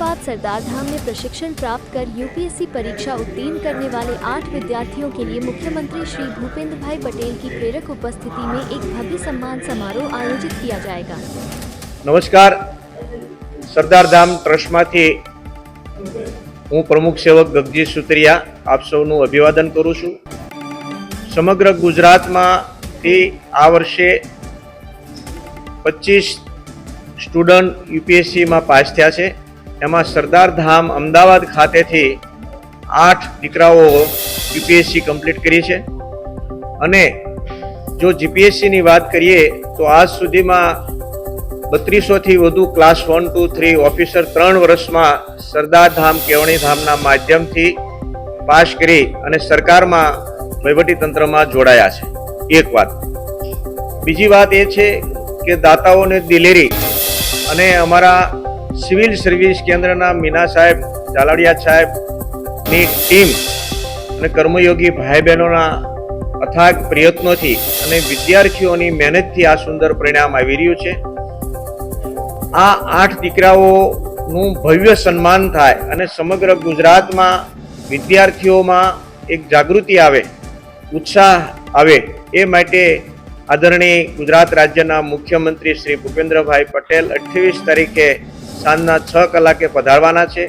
अहमदाबाद सरदार धाम में प्रशिक्षण प्राप्त कर यूपीएससी परीक्षा उत्तीर्ण करने वाले 8 विद्यार्थियों के लिए मुख्यमंत्री श्री भूपेंद्र भाई पटेल की प्रेरक उपस्थिति में एक भव्य सम्मान समारोह आयोजित किया जाएगा। नमस्कार, सरदार धाम ट्रस्ट मांथी हूँ प्रमुख सेवक गगजी सुत्रिया आप सौનું अभिवादन करूँ छूं। समग्र गुजरात में आ वर्षे 25 स्टूडंट यूपीएससी में पास थया छे। एमां सरदार धाम अमदावाद खाते थी 8 दीकराओ यूपीएससी कम्प्लीट करी छे। अने जो जीपीएससी नी बात करिए तो आज सुधी में 3200 थी वधु क्लास 1, 2, 3 ऑफिसर 3 वर्ष में सरदार धाम केवणी धामना माध्यम थी पास करी अने सरकार में वहीवटी तंत्र में जोड़ाया छे। एक बात। बीजी बात ए छे के दाताओने दिलेरी अने अमारा सिविल सर्विस केन्द्रना मीना साहेब, झालाड़िया साहेब नी टीम अने कर्मयोगी भाई बहनोना अथाग प्रयत्नोथी अने विद्यार्थीओनी मेहनतथी आ सुंदर परिणाम आवी रह्युं छे। आ 8 दीकराओनुं भव्य सन्मान थाय अने समग्र गुजरातमां विद्यार्थीओमां एक जागृति आवे, उत्साह आवे ए माटे आदरणीय गुजरात राज्यना मुख्यमंत्री श्री भूपेन्द्र भाई पटेल 28 तारीखे सांजना 6 कलाके पधारवाना छे।